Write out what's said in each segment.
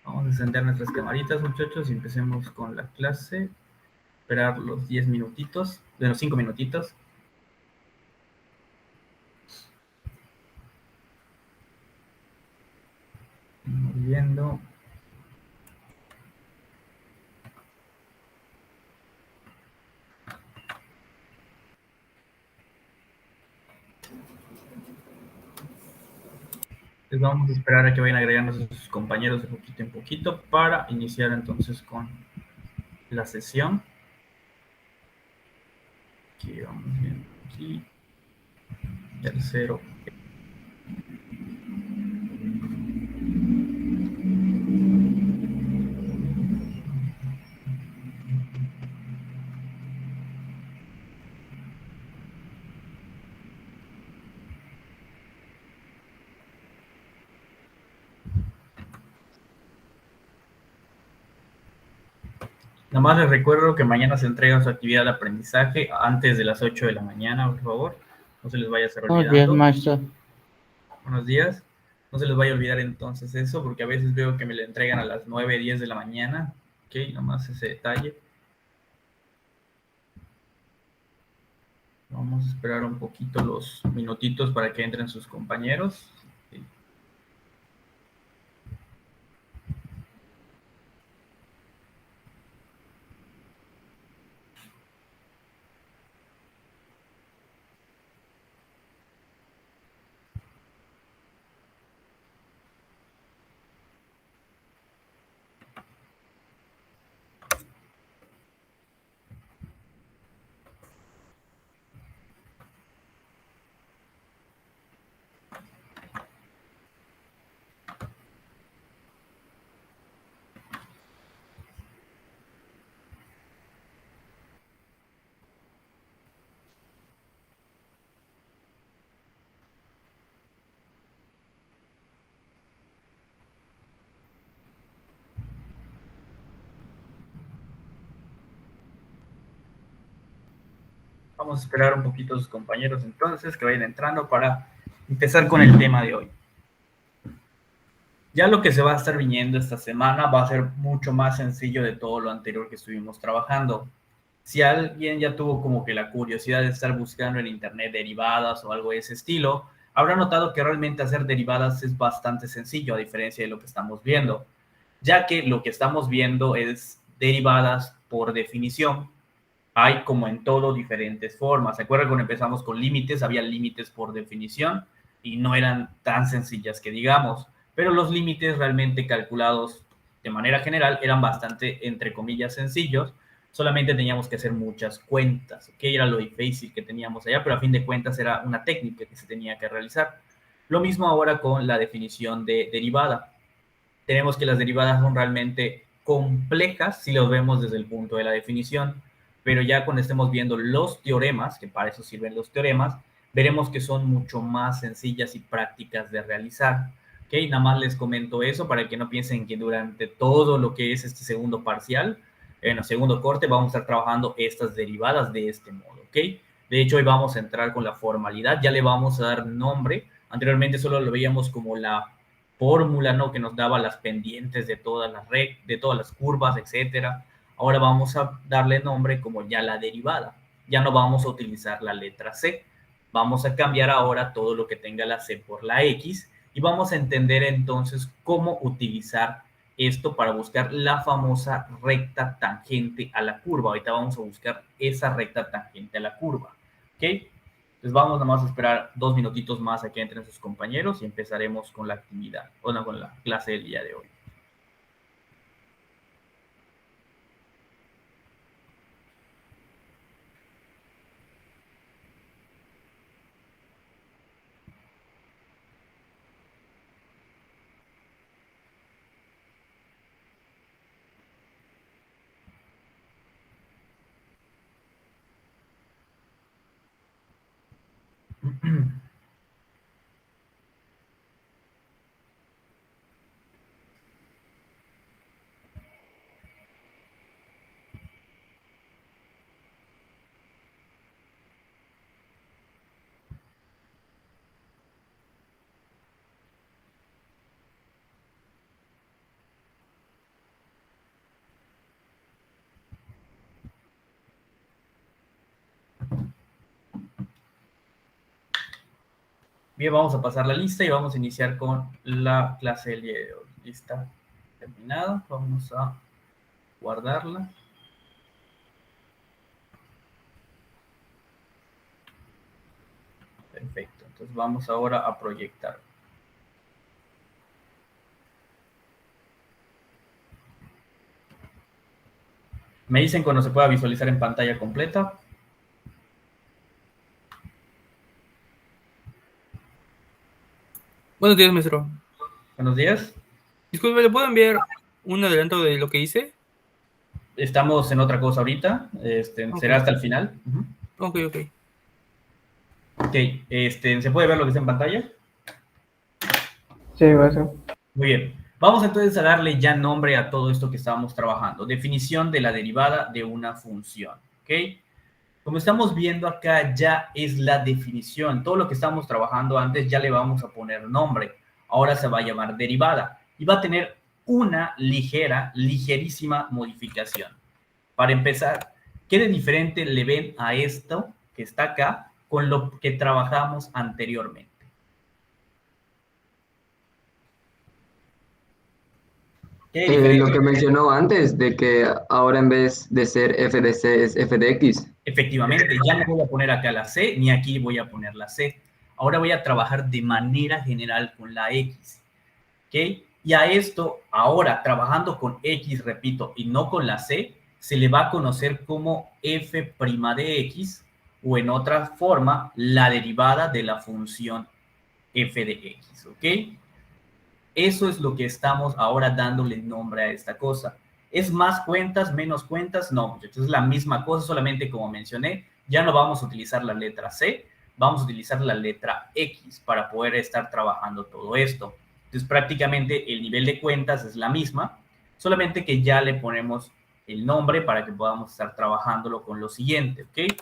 Vamos a encender nuestras camaritas, muchachos, y empecemos con la clase. Esperar los 10 minutitos, de los 5 minutitos. Vamos viendo. Entonces vamos a esperar a que vayan agregando a sus compañeros de poquito en poquito para iniciar entonces con la sesión. Aquí vamos viendo. Aquí. Tercero. Nada más les recuerdo que mañana se entrega su actividad de aprendizaje antes de las 8 de la mañana, por favor. No se les vaya a estar Buenos días, olvidando. maestro. Buenos días. No se les vaya a olvidar entonces eso, porque a veces veo que me lo entregan a las 9, 10 de la mañana. Ok, nomás ese detalle. Vamos a esperar un poquito los minutitos para que entren sus compañeros. Vamos a esperar un poquito a sus compañeros entonces que vayan entrando para empezar con el tema de hoy. Ya lo que se va a estar viniendo esta semana va a ser mucho más sencillo de todo lo anterior que estuvimos trabajando. Si alguien ya tuvo como que la curiosidad de estar buscando en internet derivadas o algo de ese estilo, habrá notado que realmente hacer derivadas es bastante sencillo a diferencia de lo que estamos viendo, ya que lo que estamos viendo es derivadas por definición. Hay, como en todo, diferentes formas. ¿Se acuerdan cuando empezamos con límites? Había límites por definición y no eran tan sencillas que digamos, pero los límites realmente calculados de manera general eran bastante, entre comillas, sencillos. Solamente teníamos que hacer muchas cuentas, que era lo difícil que teníamos allá, pero a fin de cuentas era una técnica que se tenía que realizar. Lo mismo ahora con la definición de derivada. Tenemos que las derivadas son realmente complejas si lo vemos desde el punto de la definición, pero ya cuando estemos viendo los teoremas, que para eso sirven los teoremas, veremos que son mucho más sencillas y prácticas de realizar. ¿Ok? Nada más les comento eso para que no piensen que durante todo lo que es este segundo parcial, en el segundo corte, vamos a estar trabajando estas derivadas de este modo. ¿Ok? De hecho, hoy vamos a entrar con la formalidad, ya le vamos a dar nombre. Anteriormente solo lo veíamos como la fórmula, ¿no? Que nos daba las pendientes de todas de todas las curvas, etcétera. Ahora vamos a darle nombre como ya la derivada. Ya no vamos a utilizar la letra C. Vamos a cambiar ahora todo lo que tenga la C por la X y vamos a entender entonces cómo utilizar esto para buscar la famosa recta tangente a la curva. Ahorita vamos a buscar esa recta tangente a la curva. ¿Ok? Entonces vamos nada más a esperar 2 minutitos más a que entren sus compañeros y empezaremos con la actividad, o no, con la clase del día de hoy. Bien, vamos a pasar la lista y vamos a iniciar con la clase del día de hoy. Lista terminada. Vamos a guardarla. Perfecto. Entonces vamos ahora a proyectar. Me dicen cuando se pueda visualizar en pantalla completa. Buenos días, maestro. Buenos días. Disculpe, ¿le puedo enviar un adelanto de lo que hice? Estamos en otra cosa ahorita. Ok, Será hasta el final. ok, ok. Ok. ¿Se puede ver lo que está en pantalla? Sí, maestro. Muy bien. Vamos entonces a darle ya nombre a todo esto que estábamos trabajando. Definición de la derivada de una función. ¿Ok? Como estamos viendo acá, ya es la definición. Todo lo que estamos trabajando antes ya le vamos a poner nombre. Ahora se va a llamar derivada y va a tener una ligerísima modificación. Para empezar, ¿qué de diferente le ven a esto que está acá con lo que trabajamos anteriormente? ¿Qué de Lo diferente? que mencionó antes, de que ahora en vez de ser f de c es f de x. Efectivamente, ya no voy a poner acá la C, ni aquí voy a poner la C. Ahora voy a trabajar de manera general con la X. ¿Ok? Y a esto, ahora trabajando con X, repito, y no con la C, se le va a conocer como f' de X, o en otra forma, la derivada de la función f de X. ¿Ok? Eso es lo que estamos ahora dándole nombre a esta cosa. ¿Es más cuentas, menos cuentas? No, muchachos, es la misma cosa, solamente como mencioné, ya no vamos a utilizar la letra C, vamos a utilizar la letra X para poder estar trabajando todo esto. Entonces, prácticamente el nivel de cuentas es la misma, solamente que ya le ponemos el nombre para que podamos estar trabajándolo con lo siguiente, ¿ok?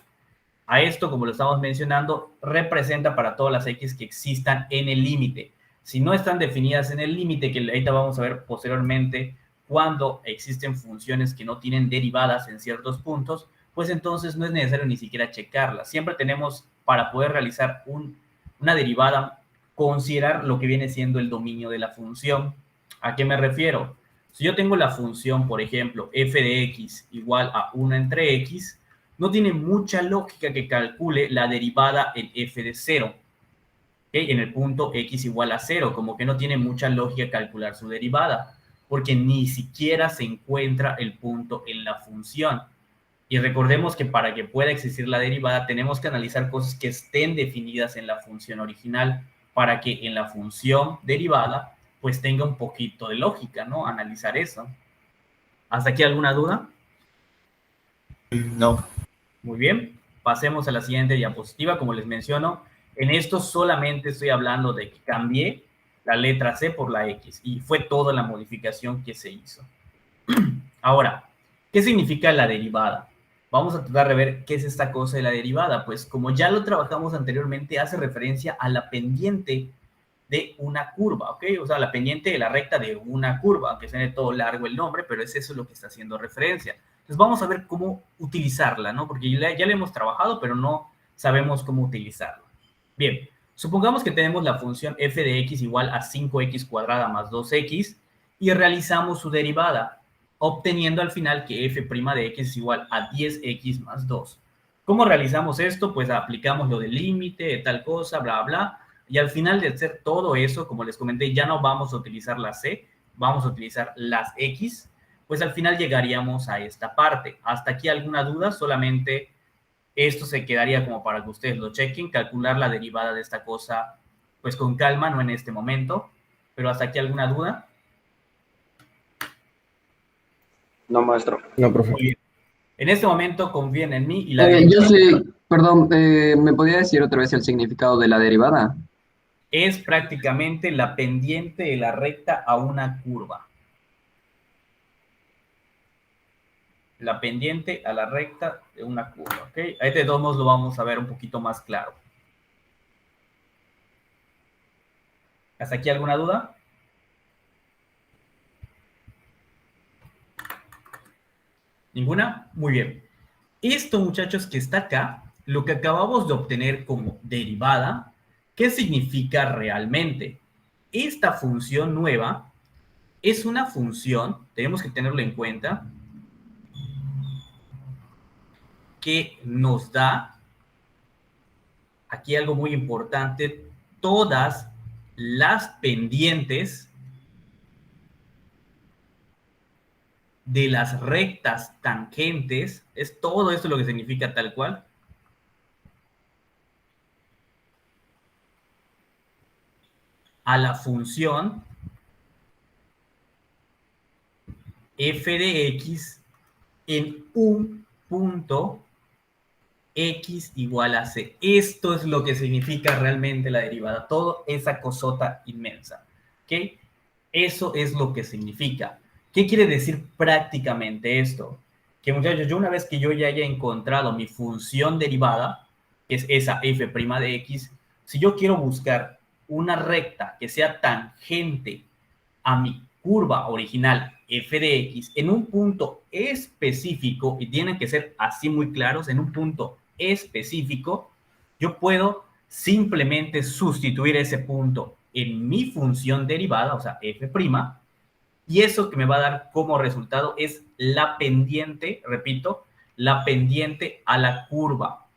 A esto, como lo estamos mencionando, representa para todas las X que existan en el límite. Si no están definidas en el límite, que ahorita vamos a ver posteriormente, cuando existen funciones que no tienen derivadas en ciertos puntos, pues entonces no es necesario ni siquiera checarlas. Siempre tenemos, para poder realizar una derivada, considerar lo que viene siendo el dominio de la función. ¿A qué me refiero? Si yo tengo la función, por ejemplo, f de x igual a 1 entre x, no tiene mucha lógica que calcule la derivada en f de 0, ¿okay? En el punto x igual a 0, como que no tiene mucha lógica calcular su derivada, porque ni siquiera se encuentra el punto en la función. Y recordemos que para que pueda existir la derivada tenemos que analizar cosas que estén definidas en la función original para que en la función derivada pues tenga un poquito de lógica, ¿no? Analizar eso. ¿Hasta aquí alguna duda? No. Muy bien, pasemos a la siguiente diapositiva. Como les menciono, en esto solamente estoy hablando de que cambié la letra C por la X y fue toda la modificación que se hizo. Ahora, ¿qué significa la derivada? Vamos a tratar de ver qué es esta cosa de la derivada. Pues como ya lo trabajamos anteriormente, hace referencia a la pendiente de una curva, ¿ok? O sea, la pendiente de la recta de una curva, aunque suene todo largo el nombre, pero es eso lo que está haciendo referencia. Entonces vamos a ver cómo utilizarla, ¿no? Porque ya la hemos trabajado, pero no sabemos cómo utilizarla. Bien, supongamos que tenemos la función f de x igual a 5x cuadrada más 2x y realizamos su derivada, obteniendo al final que f' de x es igual a 10x más 2. ¿Cómo realizamos esto? Pues aplicamos lo del límite, de tal cosa, bla, bla, y al final de hacer todo eso, como les comenté, ya no vamos a utilizar la C, vamos a utilizar las X, pues al final llegaríamos a esta parte. ¿Hasta aquí alguna duda? Solamente esto se quedaría como para que ustedes lo chequen, calcular la derivada de esta cosa, pues con calma, no en este momento. Pero ¿hasta aquí alguna duda? No, maestro. No, profe. Muy bien. En este momento confíen en mí y la derivada Yo sí, perdón, ¿me podría decir otra vez el significado de la derivada? es prácticamente la pendiente de la recta a una curva. La pendiente a la recta de una curva, ¿ok? Ahí de todos modos lo vamos a ver un poquito más claro. ¿Hasta aquí alguna duda? ¿Ninguna? Muy bien. Esto, muchachos, que está acá, lo que acabamos de obtener como derivada, ¿Qué significa realmente? Esta función nueva es una función, tenemos que tenerlo en cuenta, que nos da, aquí algo muy importante, todas las pendientes de las rectas tangentes, es todo esto lo que significa tal cual, a la función f de x en un punto x igual a c. Esto es lo que significa realmente la derivada, toda esa cosota inmensa, ¿ok? Eso es lo que significa. ¿Qué quiere decir prácticamente esto? Que muchachos, yo una vez que yo ya haya encontrado mi función derivada, que es esa f' de x, si yo quiero buscar una recta que sea tangente a mi curva original f de x en un punto específico, y tienen que ser así muy claros, en un punto específico, yo puedo simplemente sustituir ese punto en mi función derivada, o sea, f', y eso que me va a dar como resultado es la pendiente, repito, la pendiente a la curva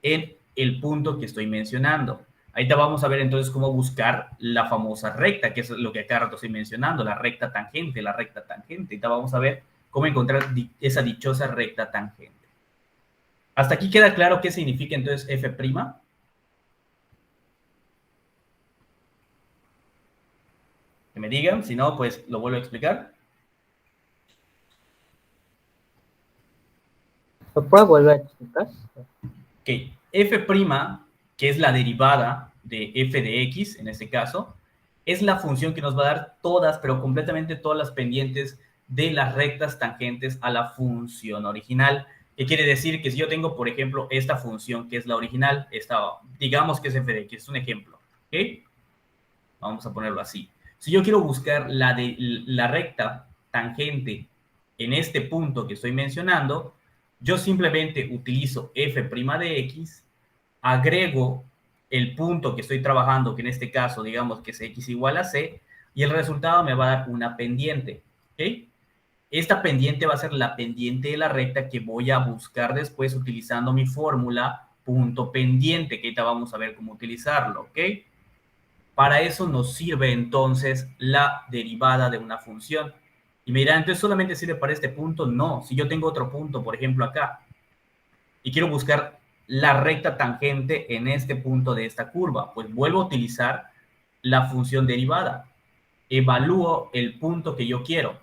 en el punto que estoy mencionando. Ahorita vamos a ver entonces cómo buscar la famosa recta, que es lo que acá rato estoy mencionando, la recta tangente, la recta tangente. Ahorita vamos a ver cómo encontrar esa dichosa recta tangente. ¿Hasta aquí queda claro qué significa entonces f'? Que me digan, si no, pues lo vuelvo a explicar. ¿Lo puedo volver a explicar? Ok, f', que es la derivada de f de x, en este caso, es la función que nos va a dar todas, pero completamente todas las pendientes de las rectas tangentes a la función original. ¿Qué quiere decir? Que si yo tengo, por ejemplo, esta función que es la original, digamos que es f de x, es un ejemplo, ¿ok? Vamos a ponerlo así. Si yo quiero buscar la recta tangente en este punto que estoy mencionando, yo simplemente utilizo f' de x, agrego el punto que estoy trabajando, que en este caso digamos que es x igual a c, y el resultado me va a dar una pendiente, ¿ok? Esta pendiente va a ser la pendiente de la recta que voy a buscar después utilizando mi fórmula punto pendiente, que ahorita vamos a ver cómo utilizarlo, ¿ok? Para eso nos sirve entonces la derivada de una función. Y me dirán, entonces solamente sirve para este punto. No, si yo tengo otro punto, por ejemplo acá, y quiero buscar la recta tangente en este punto de esta curva, pues vuelvo a utilizar la función derivada. Evalúo el punto que yo quiero,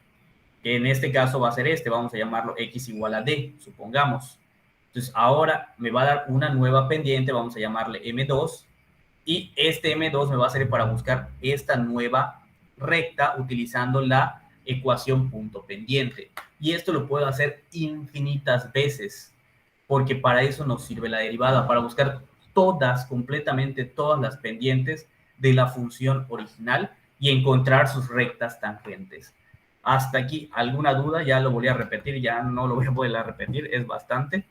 que en este caso va a ser este, vamos a llamarlo x igual a d, supongamos. Entonces ahora me va a dar una nueva pendiente, vamos a llamarle m2, y este m2 me va a servir para buscar esta nueva recta utilizando la ecuación punto pendiente. Y esto lo puedo hacer infinitas veces, porque para eso nos sirve la derivada, para buscar todas, completamente todas las pendientes de la función original y encontrar sus rectas tangentes. Hasta aquí, ¿alguna duda? Ya lo volví a repetir, ya no lo voy a poder repetir, es bastante.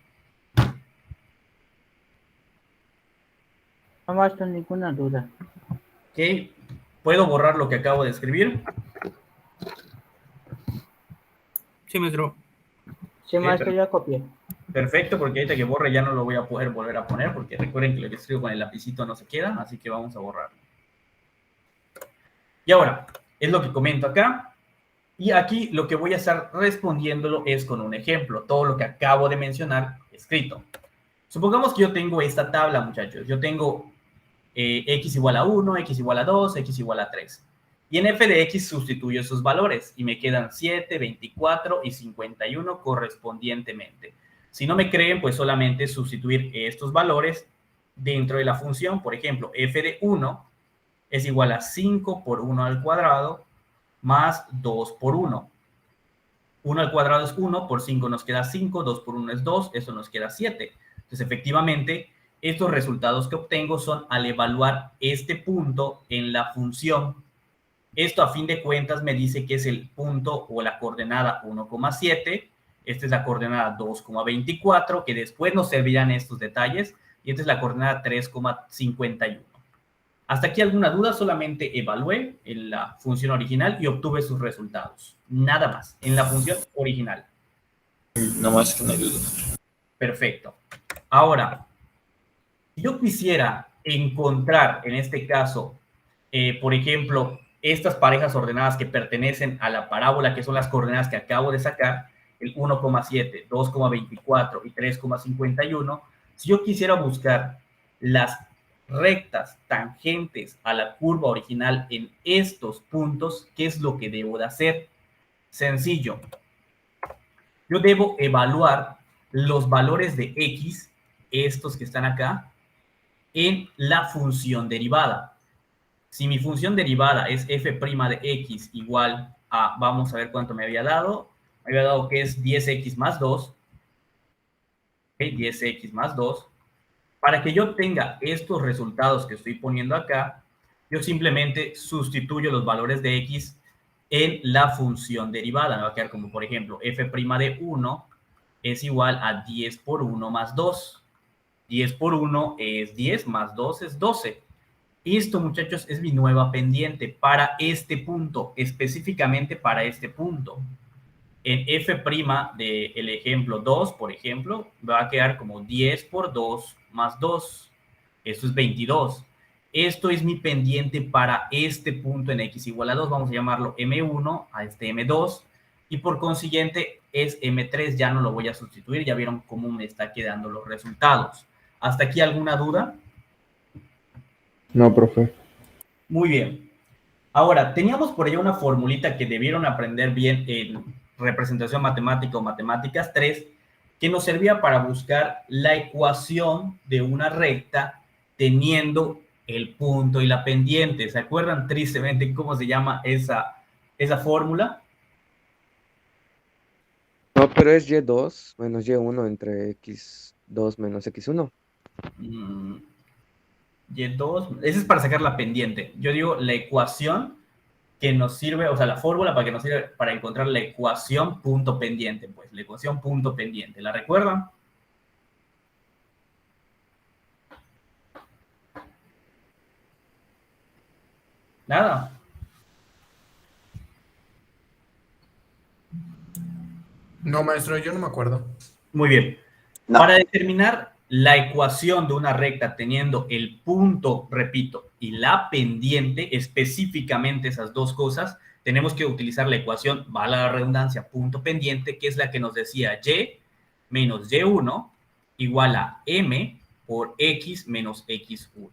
No muestro ninguna duda. Ok, ¿puedo borrar lo que acabo de escribir? Sí, maestro. Sí, maestro, ya copié. Perfecto, porque ahorita que borre ya no lo voy a poder volver a poner, porque recuerden que lo que escribo con el lapicito no se queda, así que vamos a borrarlo. Y ahora, es lo que comento acá, y aquí lo que voy a estar respondiéndolo es con un ejemplo, todo lo que acabo de mencionar escrito. Supongamos que yo tengo esta tabla, muchachos, yo tengo x igual a 1, x igual a 2, x igual a 3. Y en f de x sustituyo esos valores y me quedan 7, 24 y 51 correspondientemente. Si no me creen, pues solamente sustituir estos valores dentro de la función. Por ejemplo, f de 1 es igual a 5 por 1 al cuadrado más 2 por 1. 1 al cuadrado es 1, por 5 nos queda 5, 2 por 1 es 2, eso nos queda 7. Entonces, efectivamente, estos resultados que obtengo son al evaluar este punto en la función. Esto, a fin de cuentas, me dice que es el punto o la coordenada 1,7. Esta es la coordenada 2,24, que después nos servirán estos detalles. Y esta es la coordenada 3,51. ¿Hasta aquí alguna duda? Solamente evalué en la función original y obtuve sus resultados. Nada más, en la función original. No, maestro, no hay duda. Perfecto. Ahora, si yo quisiera encontrar, en este caso, por ejemplo, estas parejas ordenadas que pertenecen a la parábola, que son las coordenadas que acabo de sacar, el 1,7, 2,24 y 3,51, si yo quisiera buscar las rectas tangentes a la curva original en estos puntos, ¿qué es lo que debo de hacer? Sencillo. Yo debo evaluar los valores de x, estos que están acá, en la función derivada. Si mi función derivada es f' de x igual a, vamos a ver cuánto me había dado que es 10x más 2, ¿okay? 10x más 2. Para que yo tenga estos resultados que estoy poniendo acá, yo simplemente sustituyo los valores de x en la función derivada. Me va a quedar como, por ejemplo, f' de 1 es igual a 10 por 1 más 2. 10 por 1 es 10, más 2 es 12. Esto, muchachos, es mi nueva pendiente para este punto, específicamente para este punto. En f' del ejemplo 2, por ejemplo, va a quedar como 10 por 2 más 2. Esto es 22. Esto es mi pendiente para este punto en x igual a 2. Vamos a llamarlo M1 a este M2. Y por consiguiente es M3. Ya no lo voy a sustituir. Ya vieron cómo me está quedando los resultados. ¿Hasta aquí alguna duda? No, profe. Muy bien. Ahora, teníamos por allá una formulita que debieron aprender bien en representación matemática o matemáticas 3, que nos servía para buscar la ecuación de una recta teniendo el punto y la pendiente. ¿Se acuerdan tristemente cómo se llama esa fórmula? No, pero es y2 menos y1 entre x2 menos x1. Y2, ese es para sacar la pendiente. Yo digo la ecuación que nos sirve, o sea, la fórmula para que nos sirve para encontrar la ecuación punto pendiente, pues, la ecuación punto pendiente. ¿La recuerdan? Nada. No, maestro, yo no me acuerdo. Muy bien. No. Para determinar la ecuación de una recta teniendo el punto, repito, y la pendiente, específicamente esas dos cosas, tenemos que utilizar la ecuación, vale la redundancia, punto pendiente, que es la que nos decía y menos y1 igual a m por x menos x1.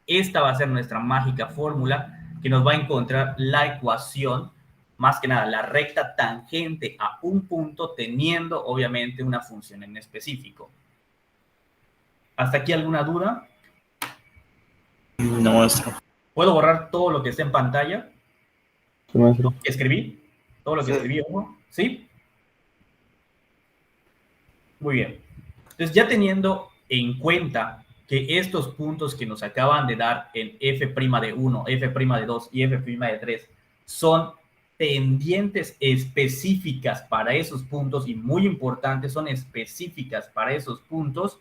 Esta va a ser nuestra mágica fórmula que nos va a encontrar la ecuación, más que nada, la recta tangente a un punto teniendo, obviamente, una función en específico. ¿Hasta aquí alguna duda? No, maestro. ¿Puedo borrar todo lo que está en pantalla? Sí, maestro. ¿Que escribí? ¿Todo lo que Sí. escribí, ojo? ¿Sí? Muy bien. Entonces, ya teniendo en cuenta que estos puntos que nos acaban de dar en f' de 1, f' de 2 y f' de 3 son pendientes específicas para esos puntos y muy importantes, son específicas para esos puntos,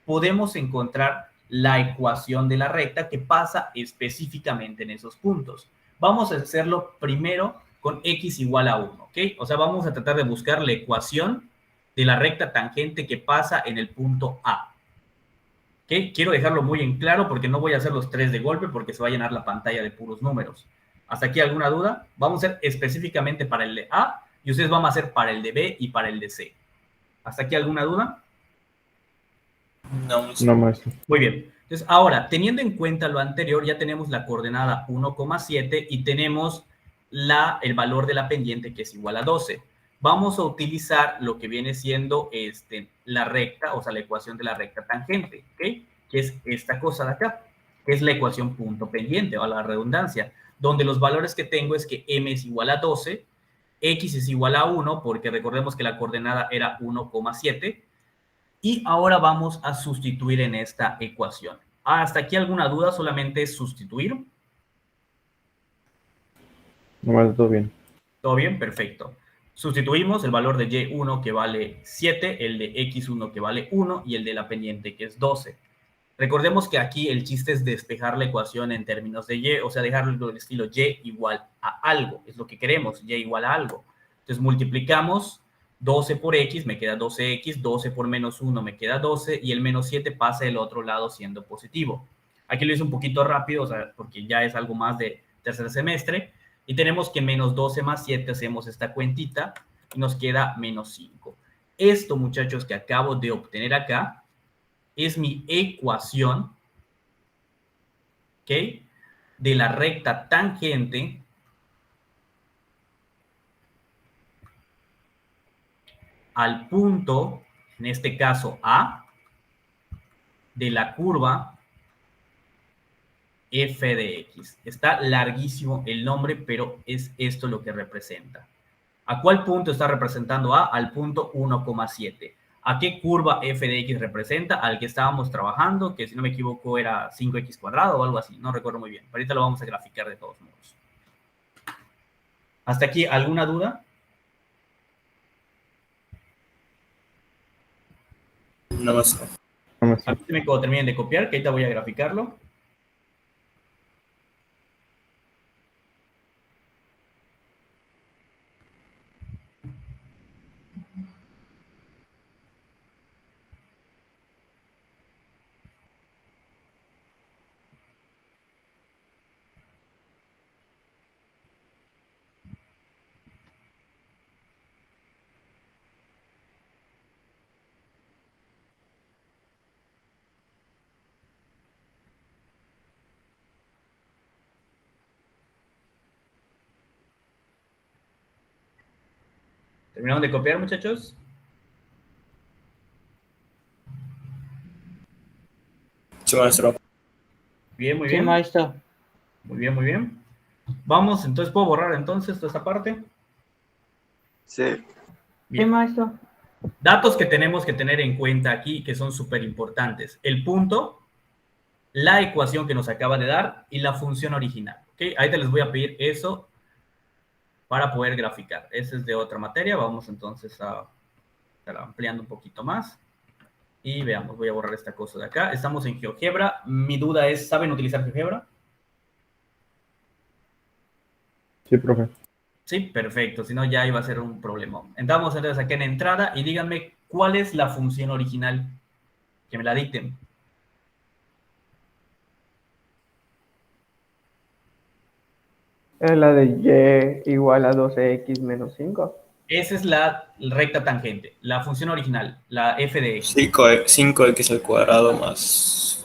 podemos encontrar la ecuación de la recta que pasa específicamente en esos puntos. Vamos a hacerlo primero con x igual a 1, ¿ok? O sea, vamos a tratar de buscar la ecuación de la recta tangente que pasa en el punto A. ¿Ok? Quiero dejarlo muy en claro porque no voy a hacer los tres de golpe porque se va a llenar la pantalla de puros números. ¿Hasta aquí alguna duda? Vamos a hacer específicamente para el de A y ustedes van a hacer para el de B y para el de C. ¿Hasta aquí alguna duda? No, maestro. No, maestro. Muy bien. Entonces, ahora, teniendo en cuenta lo anterior, ya tenemos la coordenada 1,7 y tenemos el valor de la pendiente que es igual a 12. Vamos a utilizar lo que viene siendo la recta, o sea, la ecuación de la recta tangente, ¿ok? Que es esta cosa de acá, que es la ecuación punto pendiente, o la redundancia, donde los valores que tengo es que m es igual a 12, x es igual a 1, porque recordemos que la coordenada era 1,7, y ahora vamos a sustituir en esta ecuación. ¿Hasta aquí alguna duda? Solamente es sustituir. No, maestro, todo bien. ¿Todo bien? Perfecto. Sustituimos el valor de y1 que vale 7, el de x1 que vale 1 y el de la pendiente que es 12. Recordemos que aquí el chiste es despejar la ecuación en términos de y, o sea, dejarlo del estilo y igual a algo, es lo que queremos, y igual a algo. Entonces multiplicamos 12 por x, me queda 12x, 12 por menos 1 me queda 12, y el menos 7 pasa del otro lado siendo positivo. Aquí lo hice un poquito rápido, o sea, porque ya es algo más de tercer semestre, y tenemos que menos 12 más 7 hacemos esta cuentita, y nos queda menos 5. Esto, muchachos, que acabo de obtener acá, es mi ecuación, ¿ok? De la recta tangente al punto, en este caso A, de la curva f de x. Está larguísimo el nombre, pero es esto lo que representa. ¿A cuál punto está representando A? Al punto 1,7. ¿A qué curva f de x representa? Al que estábamos trabajando, que si no me equivoco era 5x cuadrado o algo así, no recuerdo muy bien. Ahorita lo vamos a graficar de todos modos. ¿Hasta aquí alguna duda? No más. No me sé. Avísenme cuando terminen de copiar, que ahorita voy a graficarlo. ¿Terminaron de copiar, muchachos? Sí, maestro. Bien, muy Sí, bien. maestro. Muy bien, muy bien. Vamos, entonces, ¿puedo borrar entonces toda esta parte? Sí. Sí, Bien. maestro. Datos que tenemos que tener en cuenta aquí que son súper importantes. El punto, la ecuación que nos acaba de dar y la función original. ¿Okay? Ahí te les voy a pedir eso para poder graficar. Ese es de otra materia. Vamos entonces a estar ampliando un poquito más. Y veamos, voy a borrar esta cosa de acá. Estamos en GeoGebra. Mi duda es, ¿saben utilizar GeoGebra? Sí, profe. Sí, perfecto. Si no, ya iba a ser un problema. Entramos entonces aquí en entrada y díganme cuál es la función original. Que me la dicten. Es la de y igual a 12x menos 5. Esa es la recta tangente, la función original, la f de x. 5x al cuadrado más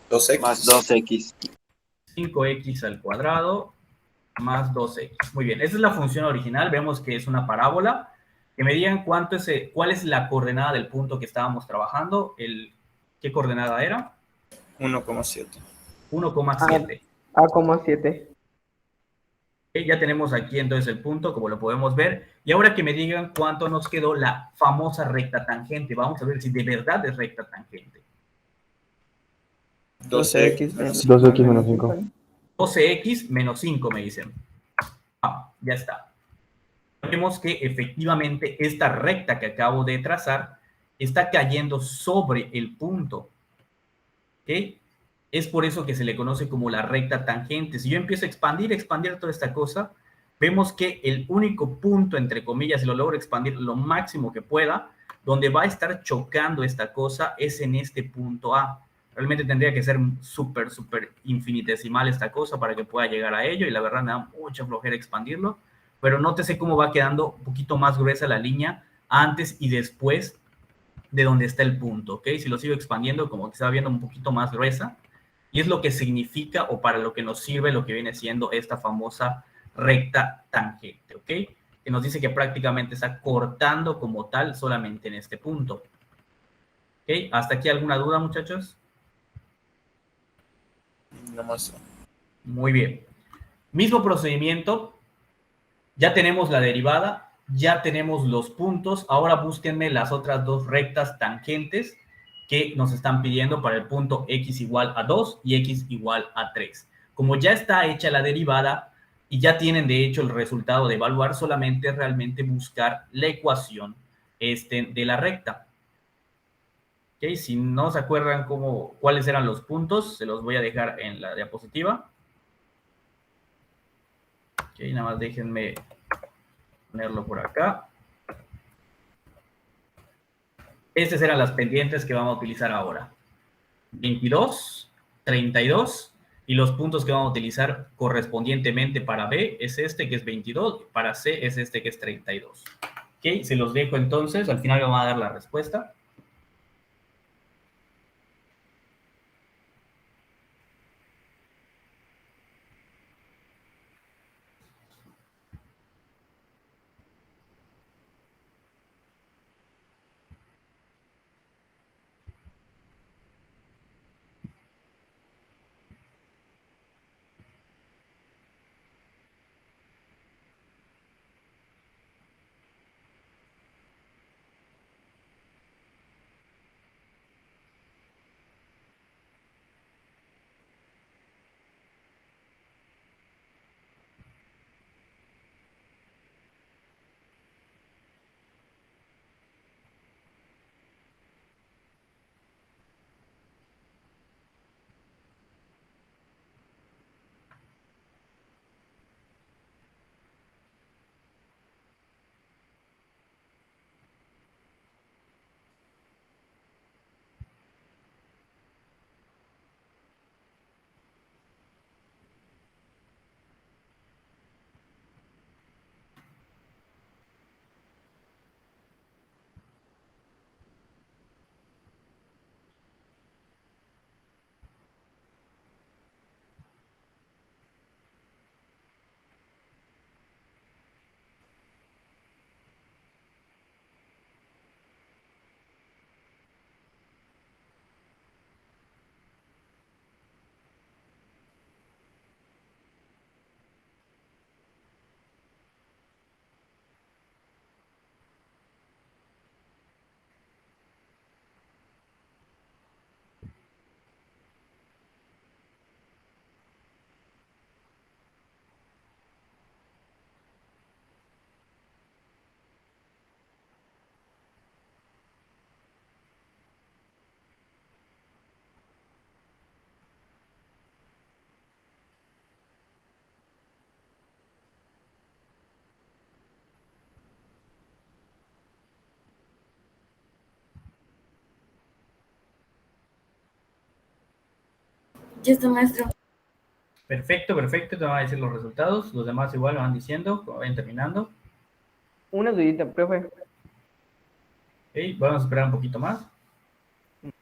2x. Más 2x. 5x al cuadrado más 2x. Muy bien, esa es la función original. Vemos que es una parábola. Que me digan cuál es la coordenada del punto que estábamos trabajando. ¿Qué coordenada era? 1,7. 1,7. A,7. Ya tenemos aquí entonces el punto, como lo podemos ver. Y ahora que me digan cuánto nos quedó la famosa recta tangente. Vamos a ver si de verdad es recta tangente. 12x menos 2x menos 5. 12x menos 5 me dicen. Ya está. Vemos que efectivamente esta recta que acabo de trazar está cayendo sobre el punto. ¿Ok? Es por eso que se le conoce como la recta tangente. Si yo empiezo a expandir toda esta cosa, vemos que el único punto, entre comillas, si lo logro expandir lo máximo que pueda, donde va a estar chocando esta cosa es en este punto A. Realmente tendría que ser súper, súper infinitesimal esta cosa para que pueda llegar a ello, y la verdad me da mucha flojera expandirlo, pero nótese cómo va quedando un poquito más gruesa la línea antes y después de donde está el punto, ¿ok? Si lo sigo expandiendo, como que se va viendo un poquito más gruesa, y es lo que significa o para lo que nos sirve lo que viene siendo esta famosa recta tangente, ¿ok? Que nos dice que prácticamente está cortando como tal solamente en este punto. ¿Ok? ¿Hasta aquí alguna duda, muchachos? No más. Muy bien. Mismo procedimiento. Ya tenemos la derivada, ya tenemos los puntos. Ahora búsquenme las otras dos rectas tangentes que nos están pidiendo para el punto x igual a 2 y x igual a 3. Como ya está hecha la derivada y ya tienen de hecho el resultado de evaluar, solamente realmente buscar la ecuación de la recta. ¿Ok? Si no se acuerdan cuáles eran los puntos, se los voy a dejar en la diapositiva. ¿Ok? Nada más déjenme ponerlo por acá. Estas eran las pendientes que vamos a utilizar ahora. 22, 32, y los puntos que vamos a utilizar correspondientemente para B es este que es 22, para C es este que es 32. ¿Ok? Se los dejo entonces, al final vamos a dar la respuesta. Ya está, maestro. Perfecto, perfecto. Te van a decir los resultados. Los demás igual lo van diciendo, como vayan terminando. Una dudita, profe. Ok, vamos a esperar un poquito más.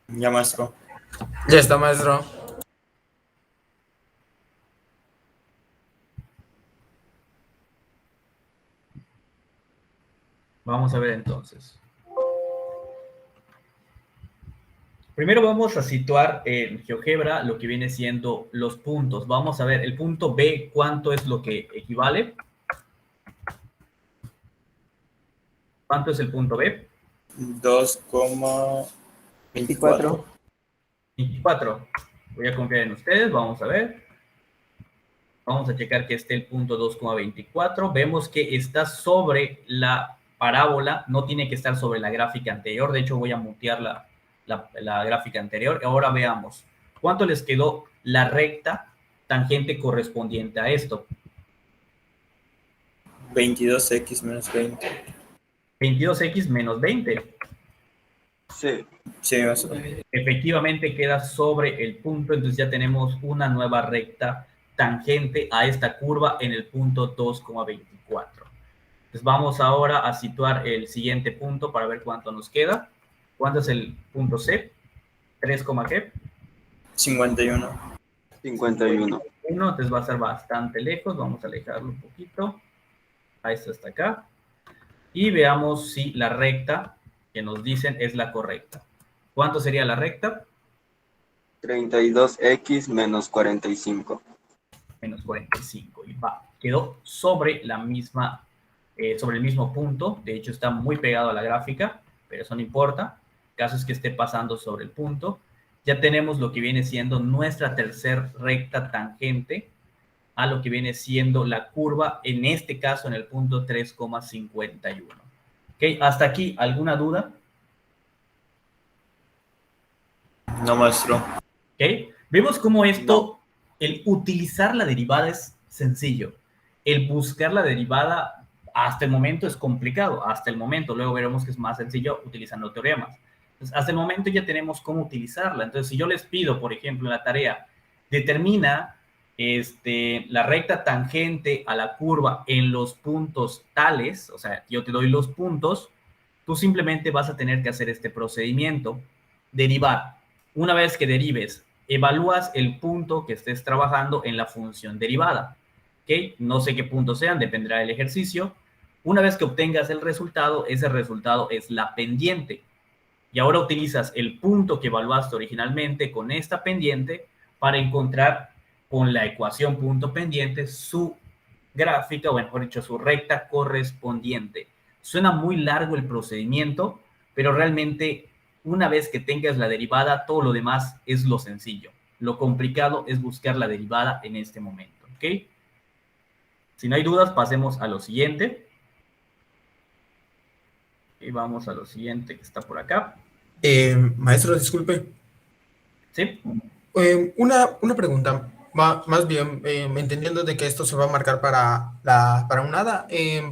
Ya, maestro. Ya está, maestro. Vamos a ver entonces. Primero vamos a situar en GeoGebra lo que viene siendo los puntos. Vamos a ver el punto B, ¿cuánto es lo que equivale? ¿Cuánto es el punto B? 2,24. 24. Voy a confiar en ustedes, vamos a ver. Vamos a checar que esté el punto 2,24. Vemos que está sobre la parábola, no tiene que estar sobre la gráfica anterior. De hecho, voy a mutear la gráfica anterior. Ahora veamos, ¿cuánto les quedó la recta tangente correspondiente a esto? 22x menos 20. 22x menos 20. Sí. Sí, maestro. Efectivamente queda sobre el punto, entonces ya tenemos una nueva recta tangente a esta curva en el punto 2,24. Entonces vamos ahora a situar el siguiente punto para ver cuánto nos queda. ¿Cuánto es el punto C? 3, ¿qué? 51. 51. Entonces va a ser bastante lejos. Vamos a alejarlo un poquito. A esto hasta acá. Y veamos si la recta que nos dicen es la correcta. ¿Cuánto sería la recta? 32x menos 45. Menos 45. Y va, quedó sobre la misma, sobre el mismo punto. De hecho, está muy pegado a la gráfica, pero eso no importa. El caso es que esté pasando sobre el punto. Ya tenemos lo que viene siendo nuestra tercer recta tangente a lo que viene siendo la curva, en este caso en el punto 3,51. ¿Ok? Hasta aquí, ¿alguna duda? No, maestro. ¿Ok? Vemos cómo esto, el utilizar la derivada es sencillo. El buscar la derivada hasta el momento es complicado, hasta el momento. Luego veremos que es más sencillo utilizando teoremas. Entonces, hasta el momento ya tenemos cómo utilizarla. Entonces, si yo les pido, por ejemplo, en la tarea, determina la recta tangente a la curva en los puntos tales, o sea, yo te doy los puntos, tú simplemente vas a tener que hacer este procedimiento, derivar. Una vez que derives, evalúas el punto que estés trabajando en la función derivada. ¿Ok? No sé qué puntos sean, dependerá del ejercicio. Una vez que obtengas el resultado, ese resultado es la pendiente. Y ahora utilizas el punto que evaluaste originalmente con esta pendiente para encontrar con la ecuación punto pendiente su gráfica, o mejor dicho, su recta correspondiente. Suena muy largo el procedimiento, pero realmente una vez que tengas la derivada, todo lo demás es lo sencillo. Lo complicado es buscar la derivada en este momento, ¿ok? Si no hay dudas, pasemos a lo siguiente. Y vamos a lo siguiente que está por acá. Maestro, disculpe. ¿Sí? Una pregunta. Más bien, entendiendo de que esto se va a marcar para un hada,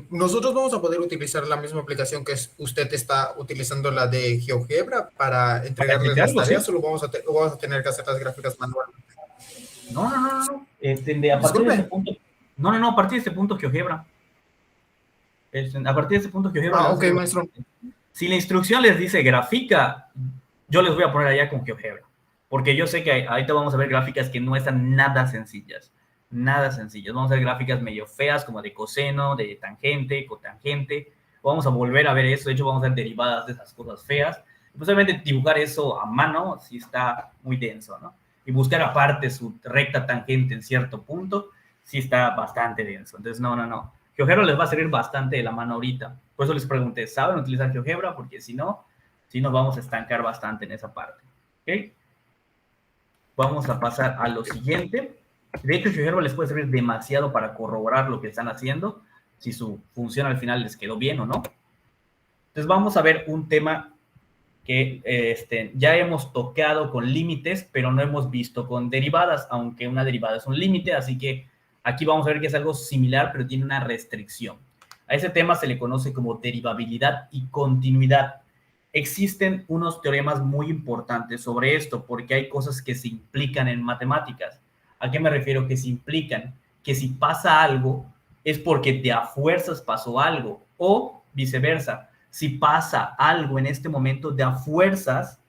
¿nosotros vamos a poder utilizar la misma aplicación que usted está utilizando, la de GeoGebra, para entregarles las tareas, ¿sí? o vamos a tener que hacer las gráficas manualmente? No. A partir de ese punto, a partir de este punto GeoGebra. A partir de ese punto GeoGebra. Ok, maestro. Si la instrucción les dice gráfica, yo les voy a poner allá con GeoGebra. Porque yo sé que ahorita vamos a ver gráficas que no están nada sencillas. Nada sencillas. Vamos a ver gráficas medio feas, como de coseno, de tangente, cotangente. Vamos a volver a ver eso. De hecho, vamos a ver derivadas de esas cosas feas. Pues obviamente dibujar eso a mano sí está muy denso, ¿no? Y buscar aparte su recta tangente en cierto punto sí está bastante denso. Entonces, no. GeoGebra les va a servir bastante de la mano ahorita. Por eso les pregunté, ¿saben utilizar GeoGebra? Porque si no, sí nos vamos a estancar bastante en esa parte. ¿Ok? Vamos a pasar a lo siguiente. De hecho, GeoGebra les puede servir demasiado para corroborar lo que están haciendo, si su función al final les quedó bien o no. Entonces vamos a ver un tema que ya hemos tocado con límites, pero no hemos visto con derivadas, aunque una derivada es un límite, así que aquí vamos a ver que es algo similar, pero tiene una restricción. A ese tema se le conoce como derivabilidad y continuidad. Existen unos teoremas muy importantes sobre esto, porque hay cosas que se implican en matemáticas. ¿A qué me refiero que se implican? Que si pasa algo, es porque de a fuerzas pasó algo, o viceversa. Si pasa algo en este momento, de a fuerzas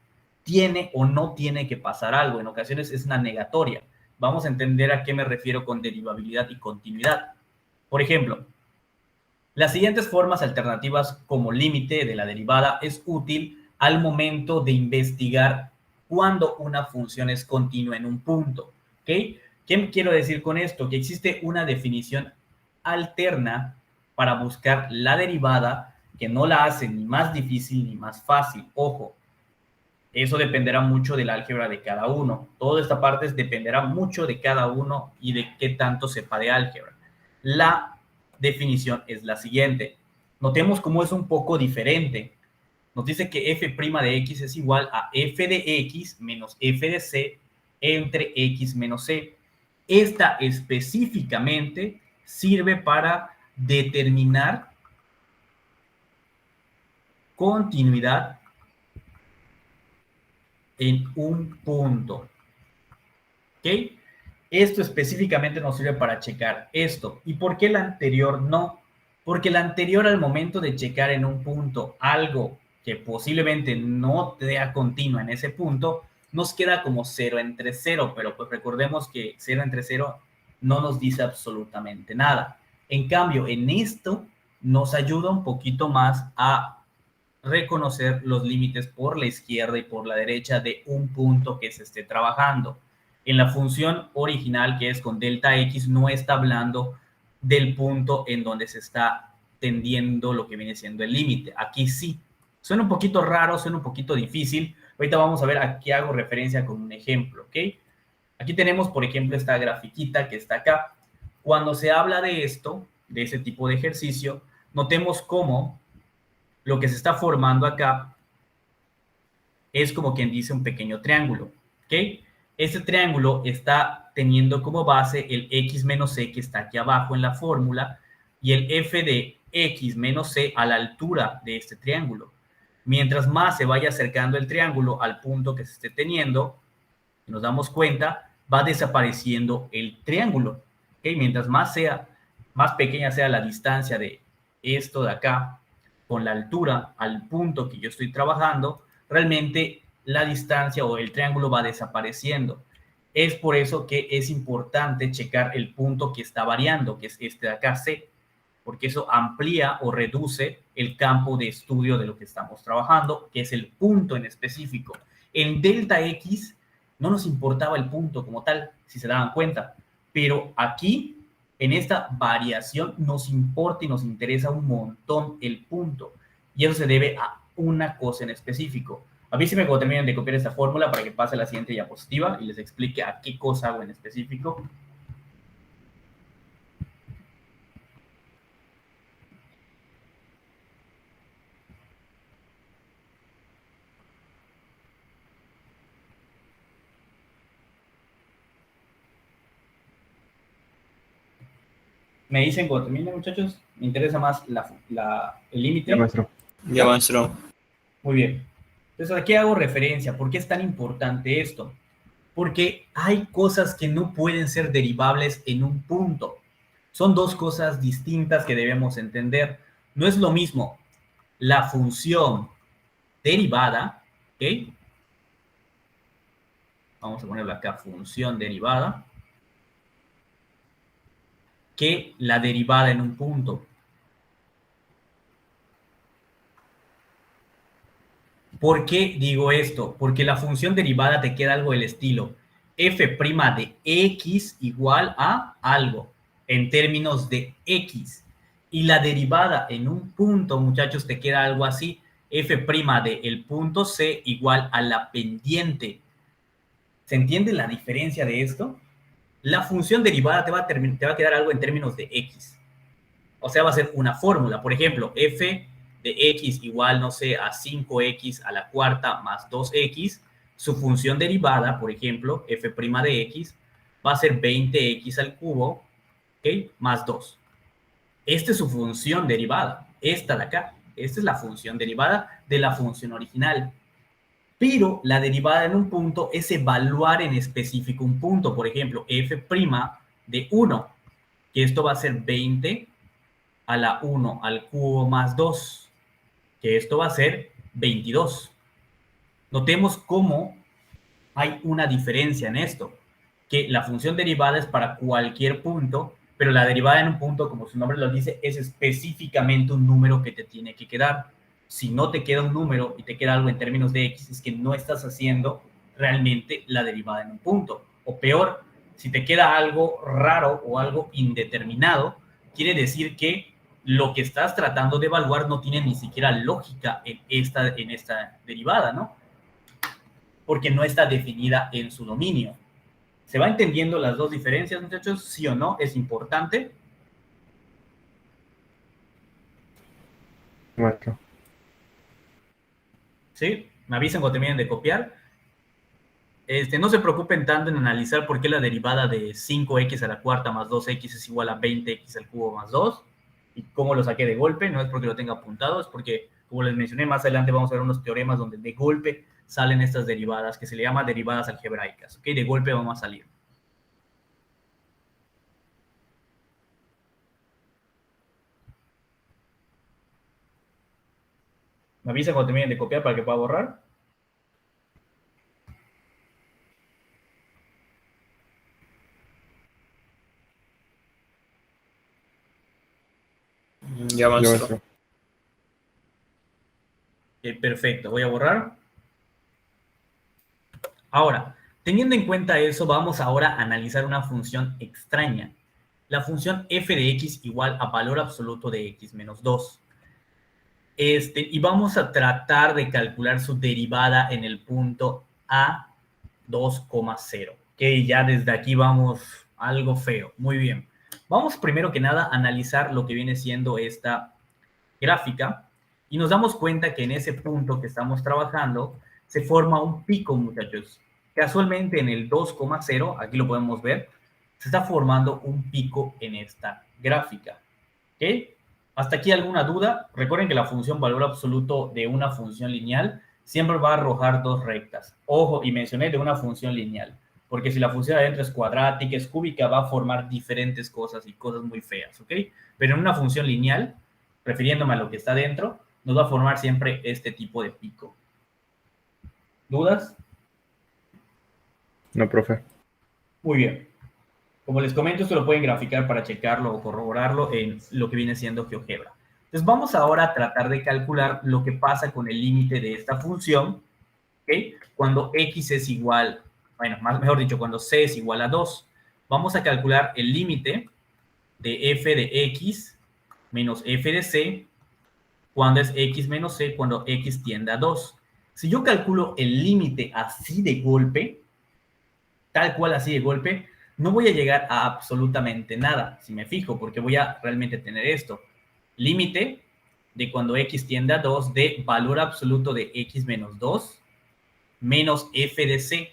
tiene o no tiene que pasar algo. En ocasiones es una negatoria. Vamos a entender a qué me refiero con derivabilidad y continuidad. Por ejemplo, las siguientes formas alternativas como límite de la derivada es útil al momento de investigar cuando una función es continua en un punto. ¿Ok? ¿Qué quiero decir con esto? Que existe una definición alterna para buscar la derivada que no la hace ni más difícil ni más fácil. Ojo, eso dependerá mucho del álgebra de cada uno. Toda esta parte dependerá mucho de cada uno y de qué tanto sepa de álgebra. La definición es la siguiente. Notemos cómo es un poco diferente. Nos dice que f' de x es igual a f de x menos f de c entre x menos c. Esta específicamente sirve para determinar continuidad en un punto. ¿Ok? Esto específicamente nos sirve para checar esto. ¿Y por qué el anterior no? Porque el anterior, al momento de checar en un punto algo que posiblemente no sea continua en ese punto, nos queda como 0 entre 0, pero pues recordemos que 0 entre 0 no nos dice absolutamente nada. En cambio, en esto nos ayuda un poquito más a reconocer los límites por la izquierda y por la derecha de un punto que se esté trabajando. En la función original, que es con delta x, no está hablando del punto en donde se está tendiendo lo que viene siendo el límite. Aquí sí. Suena un poquito raro, suena un poquito difícil. Ahorita vamos a ver a qué hago referencia con un ejemplo, ¿ok? Aquí tenemos, por ejemplo, esta grafiquita que está acá. Cuando se habla de esto, de ese tipo de ejercicio, notemos cómo lo que se está formando acá es como quien dice un pequeño triángulo, ¿ok? Este triángulo está teniendo como base el x menos c que está aquí abajo en la fórmula y el f de x menos c a la altura de este triángulo. Mientras más se vaya acercando el triángulo al punto que se esté teniendo, nos damos cuenta, va desapareciendo el triángulo, ¿ok? Mientras más pequeña sea la distancia de esto de acá con la altura al punto que yo estoy trabajando, realmente la distancia o el triángulo va desapareciendo. Es por eso que es importante checar el punto que está variando, que es este de acá, C, porque eso amplía o reduce el campo de estudio de lo que estamos trabajando, que es el punto en específico. En delta X no nos importaba el punto como tal, si se daban cuenta, pero aquí, en esta variación, nos importa y nos interesa un montón el punto, y eso se debe a una cosa en específico. Avísenme cuando terminen de copiar esta fórmula para que pase a la siguiente diapositiva y les explique a qué cosa hago en específico. Me dicen cuando termine, muchachos. Me interesa más el límite. Ya, maestro. Ya, maestro. Muy bien. Entonces, ¿a qué hago referencia? ¿Por qué es tan importante esto? Porque hay cosas que no pueden ser derivables en un punto. Son dos cosas distintas que debemos entender. No es lo mismo la función derivada, ¿ok? Vamos a ponerle acá función derivada, que la derivada en un punto. ¿Por qué digo esto? Porque la función derivada te queda algo del estilo f' de x igual a algo en términos de x. Y la derivada en un punto, muchachos, te queda algo así, f' de el punto c igual a la pendiente. ¿Se entiende la diferencia de esto? La función derivada te va a quedar algo en términos de x. O sea, va a ser una fórmula. Por ejemplo, f de x igual, no sé, a 5x a la cuarta más 2x. Su función derivada, por ejemplo, f' de x, va a ser 20x al cubo, ¿ok? Más 2. Esta es su función derivada. Esta de acá. Esta es la función derivada de la función original. Pero la derivada en un punto es evaluar en específico un punto. Por ejemplo, f' de 1, que esto va a ser 20 a la 1 al cubo más 2, que esto va a ser 22. Notemos cómo hay una diferencia en esto, que la función derivada es para cualquier punto, pero la derivada en un punto, como su nombre lo dice, es específicamente un número que te tiene que quedar. Si no te queda un número y te queda algo en términos de x, es que no estás haciendo realmente la derivada en un punto. O peor, si te queda algo raro o algo indeterminado, quiere decir que lo que estás tratando de evaluar no tiene ni siquiera lógica en esta derivada, ¿no? Porque no está definida en su dominio. ¿Se va entendiendo las dos diferencias, muchachos? ¿Sí o no? ¿Es importante? Maestro. ¿Sí? Me avisan cuando terminen de copiar. No se preocupen tanto en analizar por qué la derivada de 5x a la cuarta más 2x es igual a 20x al cubo más 2 y cómo lo saqué de golpe. No es porque lo tenga apuntado, es porque, como les mencioné, más adelante vamos a ver unos teoremas donde de golpe salen estas derivadas, que se le llama derivadas algebraicas. ¿Ok? De golpe vamos a salir. Me avisan cuando terminen de copiar para que pueda borrar. Ya, Ya, maestro. maestro. Perfecto, voy a borrar. Ahora, teniendo en cuenta eso, vamos ahora a analizar una función extraña. La función f de x igual a valor absoluto de x menos 2. Y vamos a tratar de calcular su derivada en el punto a 2,0. Que ya desde aquí vamos algo feo. Muy bien. Vamos primero que nada a analizar lo que viene siendo esta gráfica y nos damos cuenta que en ese punto que estamos trabajando se forma un pico, muchachos. Casualmente en el 2,0, aquí lo podemos ver, se está formando un pico en esta gráfica. ¿Ok? ¿Hasta aquí alguna duda? Recuerden que la función valor absoluto de una función lineal siempre va a arrojar dos rectas. Ojo, y mencioné de una función lineal, porque si la función de adentro es cuadrática, es cúbica, va a formar diferentes cosas y cosas muy feas, ¿ok? Pero en una función lineal, refiriéndome a lo que está dentro, nos va a formar siempre este tipo de pico. ¿Dudas? No, profe. Muy bien. Como les comento, esto lo pueden graficar para checarlo o corroborarlo en lo que viene siendo GeoGebra. Entonces, vamos ahora a tratar de calcular lo que pasa con el límite de esta función, ¿ok? Cuando x es igual, bueno, mejor dicho, cuando c es igual a 2. Vamos a calcular el límite de f de x menos f de c cuando es x menos c, cuando x tiende a 2. Si yo calculo el límite así de golpe, tal cual así de golpe, no voy a llegar a absolutamente nada, si me fijo, porque voy a realmente tener esto. Límite de cuando x tiende a 2 de valor absoluto de x menos 2 menos f de c.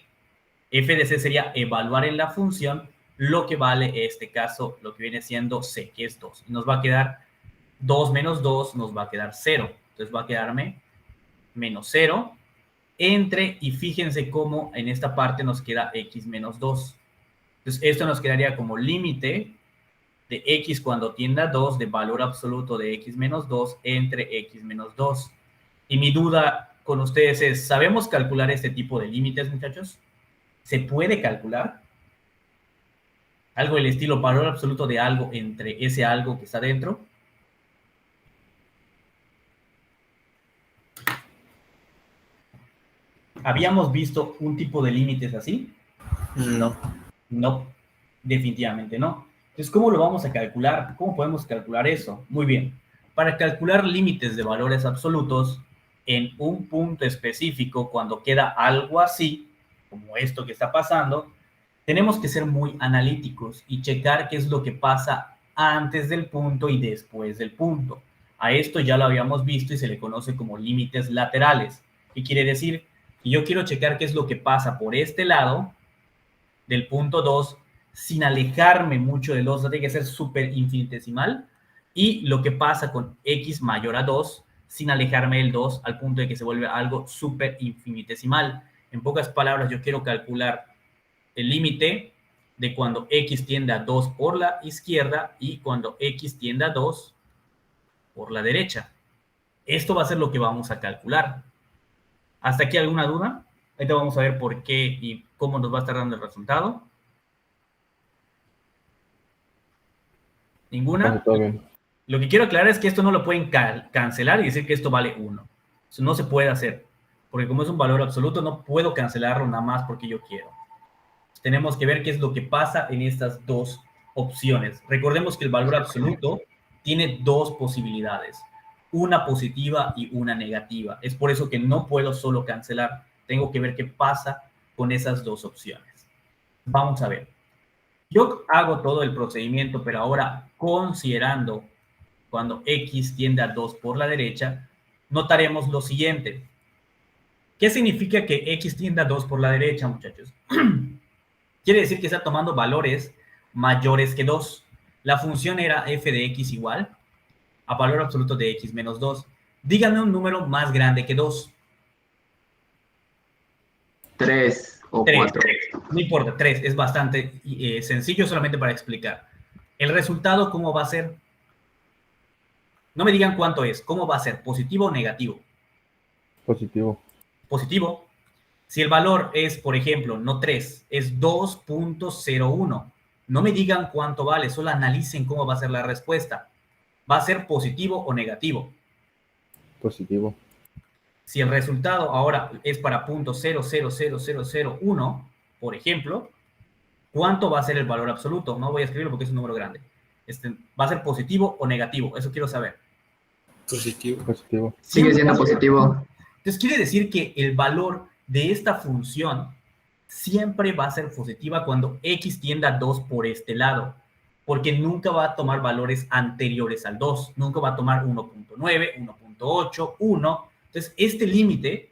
F de c sería evaluar en la función lo que vale en este caso, lo que viene siendo c, que es 2. Y nos va a quedar 2 menos 2, nos va a quedar 0. Entonces va a quedarme menos 0 entre, y fíjense cómo en esta parte nos queda x menos 2. Entonces esto nos quedaría como límite de x cuando tiende a 2 de valor absoluto de x menos 2 entre x menos 2. Y mi duda con ustedes es, ¿sabemos calcular este tipo de límites, muchachos? ¿Se puede calcular? Algo del estilo valor absoluto de algo entre ese algo que está dentro. ¿Habíamos visto un tipo de límites así? No. No, definitivamente no. Entonces, ¿cómo lo vamos a calcular? ¿Cómo podemos calcular eso? Muy bien. Para calcular límites de valores absolutos en un punto específico, cuando queda algo así, como esto que está pasando, tenemos que ser muy analíticos y checar qué es lo que pasa antes del punto y después del punto. A esto ya lo habíamos visto y se le conoce como límites laterales. ¿Qué quiere decir? Que yo quiero checar qué es lo que pasa por este lado del punto 2 sin alejarme mucho del 2, tiene que ser súper infinitesimal, y lo que pasa con x mayor a 2 sin alejarme del 2 al punto de que se vuelve algo súper infinitesimal. En pocas palabras, yo quiero calcular el límite de cuando x tiende a 2 por la izquierda y cuando x tiende a 2 por la derecha. Esto va a ser lo que vamos a calcular. ¿Hasta aquí alguna duda? Ahorita vamos a ver por qué y cómo nos va a estar dando el resultado. ¿Ninguna? Todo bien. Lo que quiero aclarar es que esto no lo pueden cancelar y decir que esto vale 1. Eso no se puede hacer. Porque como es un valor absoluto, no puedo cancelarlo nada más porque yo quiero. Tenemos que ver qué es lo que pasa en estas dos opciones. Recordemos que el valor absoluto tiene dos posibilidades. Una positiva y una negativa. Es por eso que no puedo solo cancelar. Tengo que ver qué pasa con esas dos opciones. Vamos a ver. Yo hago todo el procedimiento, pero ahora considerando cuando x tiende a 2 por la derecha, notaremos lo siguiente. ¿Qué significa que x tiende a 2 por la derecha, muchachos? Quiere decir que está tomando valores mayores que 2. La función era f de x igual a valor absoluto de x menos 2. Díganme un número más grande que 2. 3 o 3. 4. No importa, 3. Es bastante sencillo solamente para explicar. El resultado, ¿cómo va a ser? No me digan cuánto es. ¿Cómo va a ser? ¿Positivo o negativo? Positivo. Positivo. Si el valor es, por ejemplo, no 3, es 2.01. No me digan cuánto vale, solo analicen cómo va a ser la respuesta. ¿Va a ser positivo o negativo? Positivo. Si el resultado ahora es para .000001, por ejemplo, ¿cuánto va a ser el valor absoluto? No voy a escribirlo porque es un número grande. ¿Va a ser positivo o negativo? Eso quiero saber. Positivo. Positivo. Sigue siendo positivo. Entonces quiere decir que el valor de esta función siempre va a ser positiva cuando x tiende a 2 por este lado, porque nunca va a tomar valores anteriores al 2, nunca va a tomar 1.9, 1.8, 1. Entonces, este límite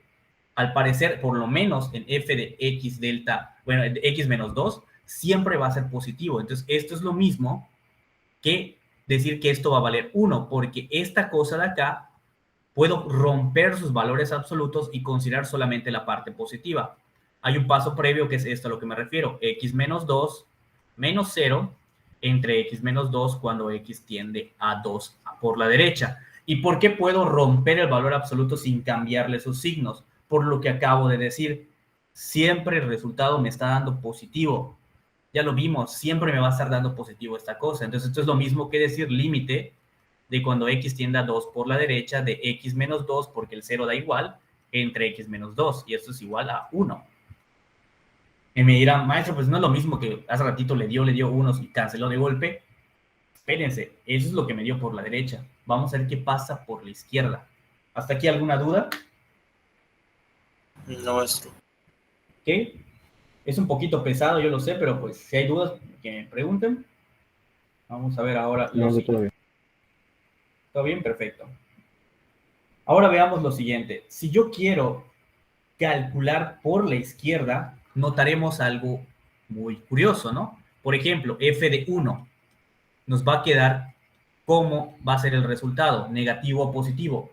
al parecer, por lo menos en f de x delta, bueno, de x menos 2, siempre va a ser positivo. Entonces, esto es lo mismo que decir que esto va a valer 1, porque esta cosa de acá puedo romper sus valores absolutos y considerar solamente la parte positiva. Hay un paso previo que es esto a lo que me refiero, x menos 2 menos 0 entre x menos 2 cuando x tiende a 2 por la derecha. ¿Y por qué puedo romper el valor absoluto sin cambiarle sus signos? Por lo que acabo de decir, siempre el resultado me está dando positivo. Ya lo vimos, siempre me va a estar dando positivo esta cosa. Entonces, esto es lo mismo que decir límite de cuando x tiende a 2 por la derecha de x menos 2, porque el 0 da igual, entre x menos 2. Y esto es igual a 1. Y me dirán, maestro, pues no es lo mismo que hace ratito le dio unos y canceló de golpe. Espérense, eso es lo que me dio por la derecha. Vamos a ver qué pasa por la izquierda. ¿Hasta aquí alguna duda? No, maestro. ¿Ok? Es un poquito pesado, yo lo sé, pero pues si hay dudas, que me pregunten. Vamos a ver ahora. No, todo bien. ¿Todo bien? Perfecto. Ahora veamos lo siguiente. Si yo quiero calcular por la izquierda, notaremos algo muy curioso, ¿no? Por ejemplo, f de 1 nos va a quedar cómo va a ser el resultado, negativo o positivo.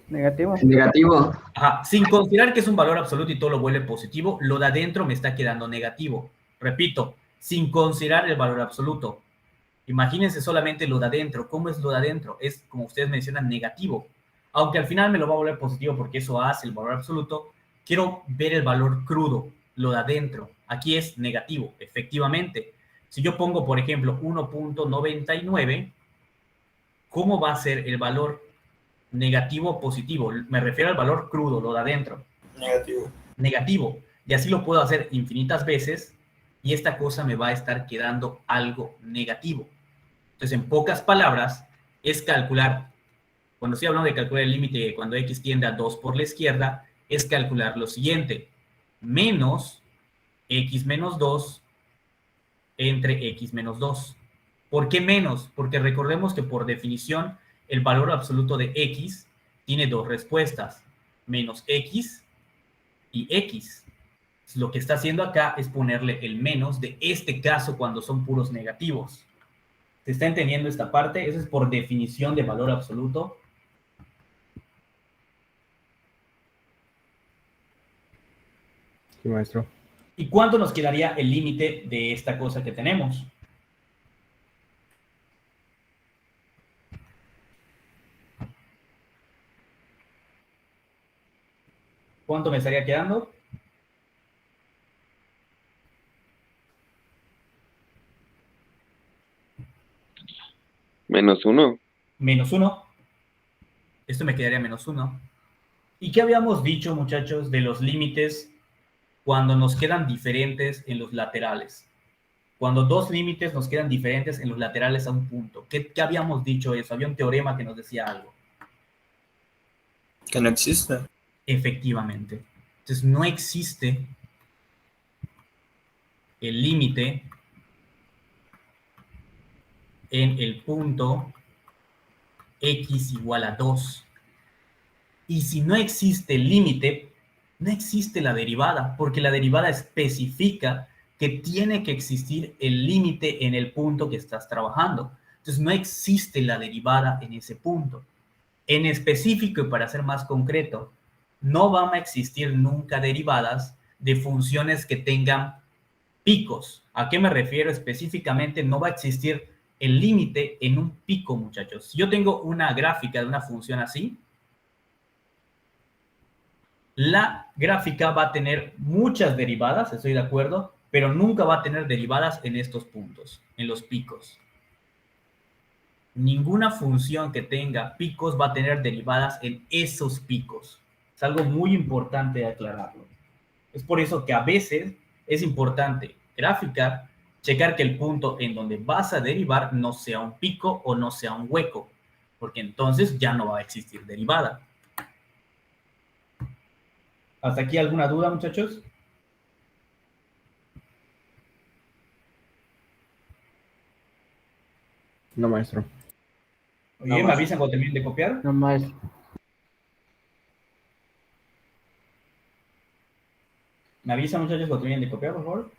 Negativo. Negativo. Ajá, sin considerar que es un valor absoluto y todo lo vuelve positivo, lo de adentro me está quedando negativo. Repito, sin considerar el valor absoluto. Imagínense solamente lo de adentro. ¿Cómo es lo de adentro? Es, como ustedes mencionan, negativo. Aunque al final me lo va a volver positivo porque eso hace el valor absoluto, quiero ver el valor crudo, lo de adentro. Aquí es negativo, efectivamente. Si yo pongo, por ejemplo, 1.99, ¿cómo va a ser el valor negativo o positivo? Me refiero al valor crudo, lo de adentro. Negativo. Negativo. Y así lo puedo hacer infinitas veces y esta cosa me va a estar quedando algo negativo. Entonces, en pocas palabras, es calcular, cuando estoy hablando de calcular el límite cuando x tiende a 2 por la izquierda, es calcular lo siguiente, menos x menos 2 entre x menos 2. ¿Por qué menos? Porque recordemos que por definición el valor absoluto de x tiene dos respuestas, menos x y x. Lo que está haciendo acá es ponerle el menos de este caso cuando son puros negativos. ¿Se está entendiendo esta parte? Eso es por definición de valor absoluto. Sí, maestro. ¿Y cuánto nos quedaría el límite de esta cosa que tenemos? ¿Cuánto me estaría quedando? Menos 1. Menos 1. Esto me quedaría menos 1. ¿Y qué habíamos dicho, muchachos, de los límites cuando nos quedan diferentes en los laterales? Cuando dos límites nos quedan diferentes en los laterales a un punto. ¿Qué habíamos dicho eso? Había un teorema que nos decía algo. Que no existe. Efectivamente. Entonces, no existe el límite en el punto x igual a 2. Y si no existe el límite, no existe la derivada, porque la derivada especifica que tiene que existir el límite en el punto que estás trabajando. Entonces, no existe la derivada en ese punto. En específico, y para ser más concreto, no van a existir nunca derivadas de funciones que tengan picos. ¿A qué me refiero específicamente? No va a existir el límite en un pico, muchachos. Si yo tengo una gráfica de una función así, la gráfica va a tener muchas derivadas, estoy de acuerdo, pero nunca va a tener derivadas en estos puntos, en los picos. Ninguna función que tenga picos va a tener derivadas en esos picos. Es algo muy importante de aclararlo. Es por eso que a veces es importante graficar, checar que el punto en donde vas a derivar no sea un pico o no sea un hueco, porque entonces ya no va a existir derivada. ¿Hasta aquí alguna duda, muchachos? No, maestro. Oye, ¿me avisan cuando terminen de copiar? No más. ¿Me avisa, muchachos, cuando terminen de copiar, por favor?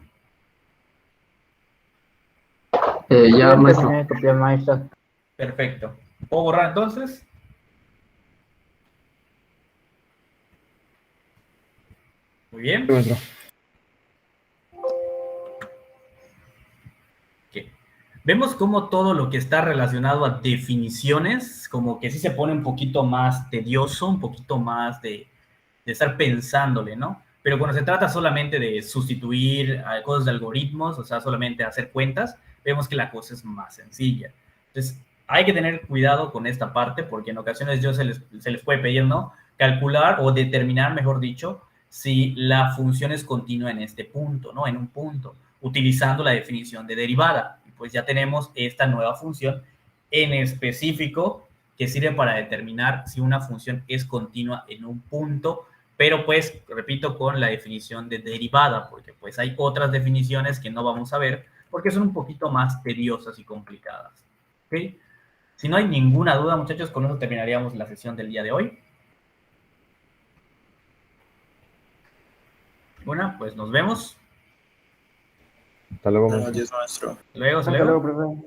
Ya, maestro. terminé de copiar, maestro. Perfecto. ¿Puedo borrar entonces? Muy bien. Sí, maestro. Ok. Vemos cómo todo lo que está relacionado a definiciones, como que sí se pone un poquito más tedioso, un poquito más de estar pensándole, ¿no? Pero cuando se trata solamente de sustituir cosas de algoritmos, o sea, solamente hacer cuentas, vemos que la cosa es más sencilla. Entonces, hay que tener cuidado con esta parte, porque en ocasiones se les puede pedir, ¿no? Calcular o determinar, mejor dicho, si la función es continua en este punto, ¿no? En un punto, utilizando la definición de derivada. Y pues ya tenemos esta nueva función en específico que sirve para determinar si una función es continua en un punto, pero pues, repito, con la definición de derivada, porque pues hay otras definiciones que no vamos a ver, porque son un poquito más tediosas y complicadas. ¿Ok? Si no hay ninguna duda, muchachos, con eso terminaríamos la sesión del día de hoy. Bueno, pues nos vemos. Hasta luego, maestro. Adiós, maestro. Luego, Hasta luego, profe.